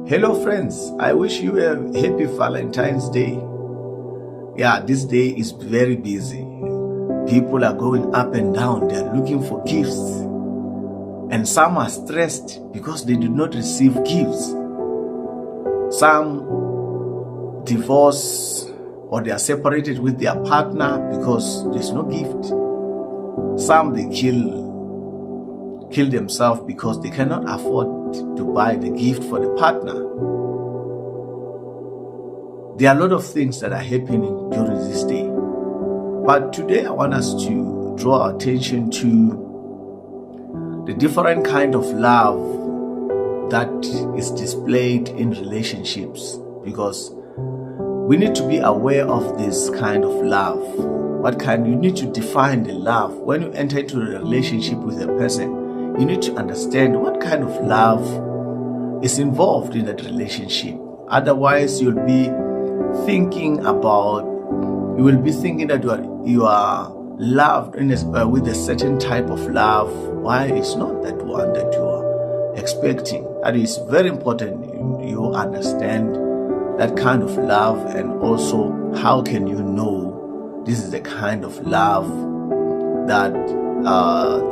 Hello friends, I wish you a happy Valentine's Day. Yeah, this day is very busy. People are going up and down, they're looking for gifts. And some are stressed because they did not receive gifts. Some divorce or they are separated with their partner because there's no gift. Some they kill themselves because they cannot afford to buy the gift for the partner. There are a lot of things that are happening during this day. But today I want us to draw our attention to the different kind of love that is displayed in relationships, because we need to be aware of this kind of love. You need to define the love. When you enter into a relationship with a person, you need to understand what kind of love is involved in that relationship. Otherwise, you will be thinking that you are loved with a certain type of love. Why it's not that one that you are expecting? That is very important. You understand that kind of love, and also how can you know this is the kind of love that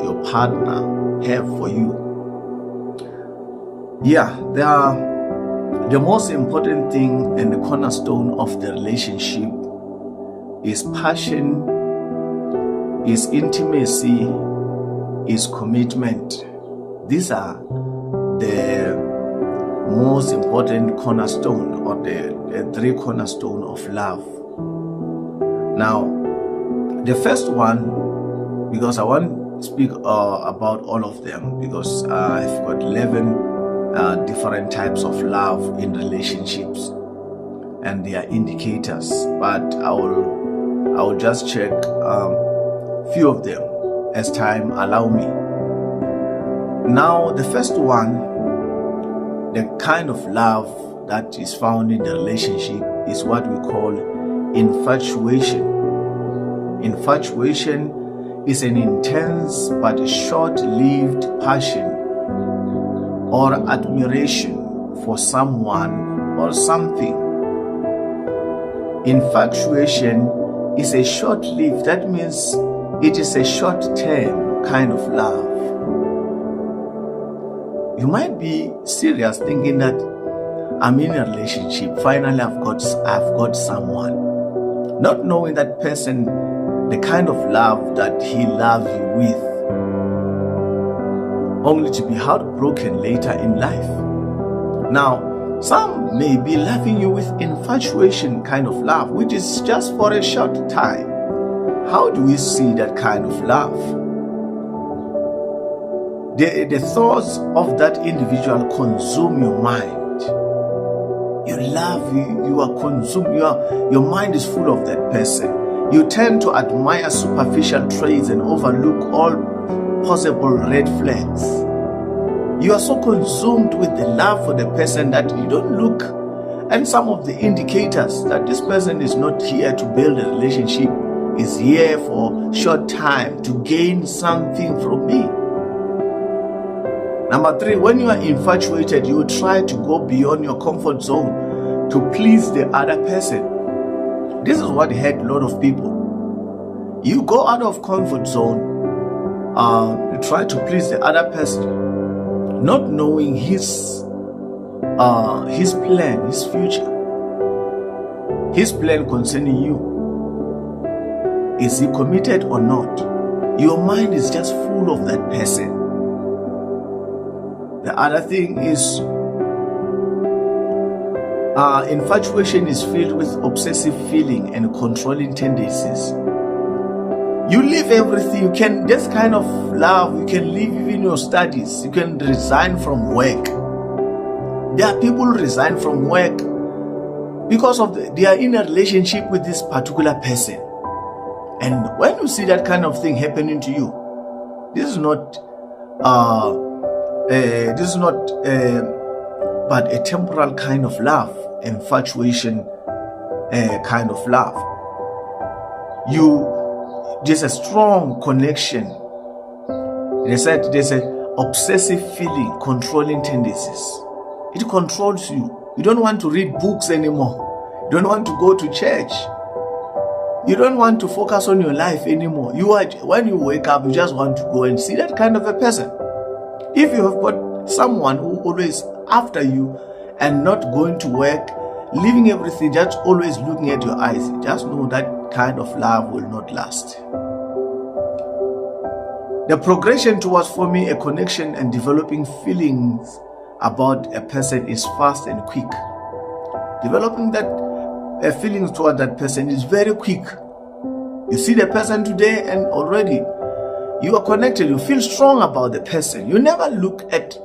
your partner have for you. The most important thing and the cornerstone of the relationship is passion, is intimacy, is commitment. These are the most important cornerstone, or the three cornerstone of love. Now, the first one, because I want speak about all of them, because I've got 11 different types of love in relationships, and they are indicators, but I will just check few of them as time allow me. Now, the first one, the kind of love that is found in the relationship, is what we call infatuation. Infatuation is an intense but short-lived passion or admiration for someone or something. Infatuation is a short-lived, that means it is a short-term kind of love. You might be serious thinking that I'm in a relationship, finally I've got someone, not knowing that person, the kind of love that he loves you with, only to be heartbroken later in life. Now, some may be loving you with infatuation kind of love, which is just for a short time. How do we see that kind of love? The thoughts of that individual consume your mind. You are consumed, your mind is full of that person. You tend to admire superficial traits and overlook all possible red flags. You are so consumed with the love for the person that you don't look and some of the indicators that this person is not here to build a relationship, is here for short time to gain something from me. Number 3, when you are infatuated, you try to go beyond your comfort zone to please the other person. This is what hurt a lot of people. You go out of comfort zone, you try to please the other person, not knowing his plan, his future, his plan concerning you. Is he committed or not? Your mind is just full of that person. The other thing is, infatuation is filled with obsessive feeling and controlling tendencies. You leave everything. This kind of love, you can leave even your studies. You can resign from work. There are people who resign from work because they are in a relationship with this particular person. And when you see that kind of thing happening to you, this is not but a temporal kind of love, infatuation kind of love. There's a strong connection. They said there's an obsessive feeling, controlling tendencies. It controls you. You don't want to read books anymore. You don't want to go to church. You don't want to focus on your life anymore. When you wake up, you just want to go and see that kind of a person. If you have got someone who always after you and not going to work, leaving everything, just always looking at your eyes, just know that kind of love will not last. The progression towards forming a connection and developing feelings about a person is fast and quick. Developing that feelings toward that person is very quick. You see the person today and already you are connected. You feel strong about the person. You never look at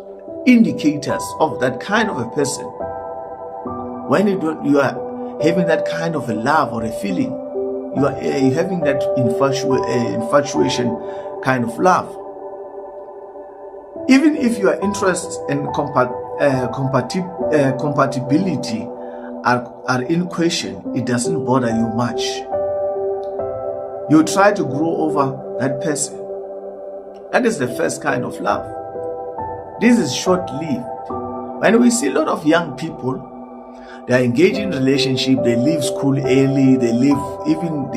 indicators of that kind of a person. When you are having that kind of a love or a feeling, you are having that infatuation kind of love. Even if your interests and compatibility are in question, it doesn't bother you much. You try to grow over that person. That is the first kind of love. This is short-lived. When we see a lot of young people, they are engaged in relationship, they leave school early, they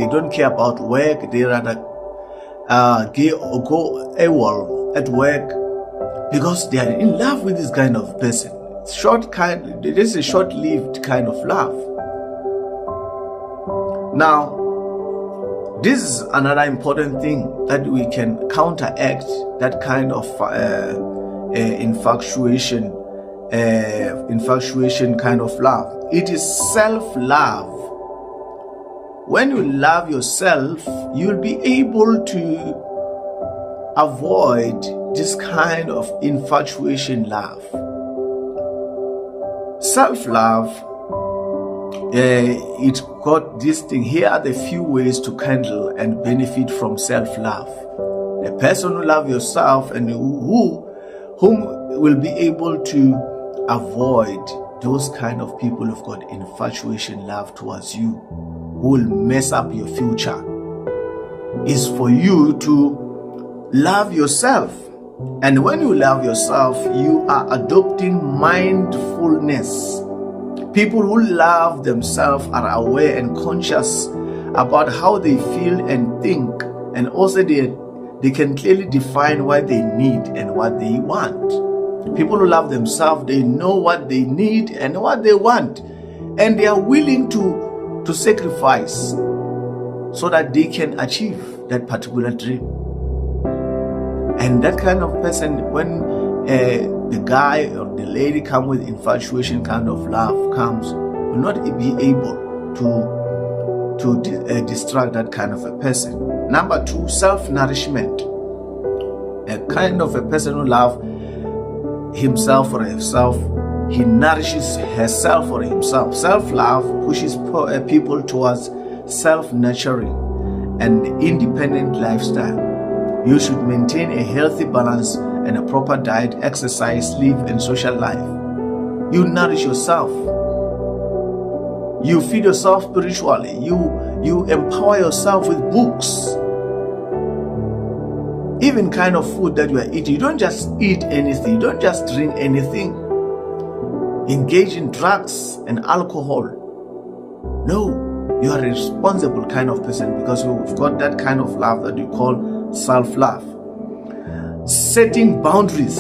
don't care about work, they rather go AWOL at work because they are in love with this kind of person. It is a short-lived kind of love. Now, this is another important thing that we can counteract that kind of infatuation kind of love. It is self-love. When you love yourself, you'll be able to avoid this kind of infatuation love. Self-love, it got this thing. Here are the few ways to handle and benefit from self-love. The person who loves yourself and whom will be able to avoid those kind of people who've got infatuation love towards you, who will mess up your future, is for you to love yourself. And when you love yourself, you are adopting mindfulness. People who love themselves are aware and conscious about how they feel and think, and also they can clearly define what they need and what they want. People who love themselves, they know what they need and what they want, and they are willing to sacrifice so that they can achieve that particular dream. And that kind of person, when the guy or the lady come with infatuation kind of love comes, will not be able to distract that kind of a person. Number 2, self-nourishment. A kind of a person who loves himself or herself, he nourishes herself or himself. Self-love pushes people towards self-nurturing and independent lifestyle. You should maintain a healthy balance and a proper diet, exercise, sleep, and social life. You nourish yourself. You feed yourself spiritually. You empower yourself with books. Even kind of food that you are eating, you don't just eat anything, you don't just drink anything. Engage in drugs and alcohol. No, you are a responsible kind of person because you've got that kind of love that you call self-love. Setting boundaries.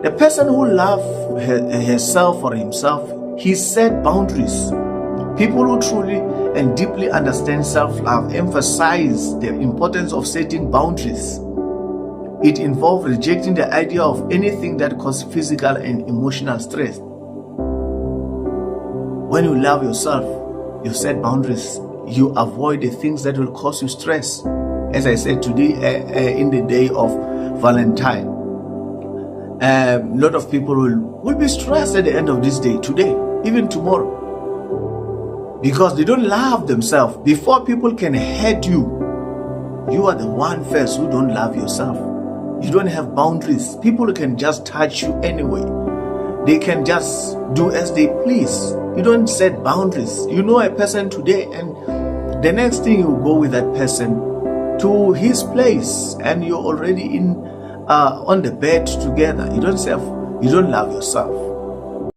The person who loves herself or himself, he set boundaries. People who truly and deeply understand self-love emphasize the importance of setting boundaries. It involves rejecting the idea of anything that causes physical and emotional stress. When you love yourself, you set boundaries. You avoid the things that will cause you stress. As I said today, in the day of Valentine, a lot of people will be stressed at the end of this day, today, even tomorrow, because they don't love themselves. Before people can hurt you, you are the one first who don't love yourself. You don't have boundaries. People can just touch you anyway. They can just do as they please. You don't set boundaries. You know a person today, and the next thing you go with that person to his place, and you're already on the bed together. You don't love yourself.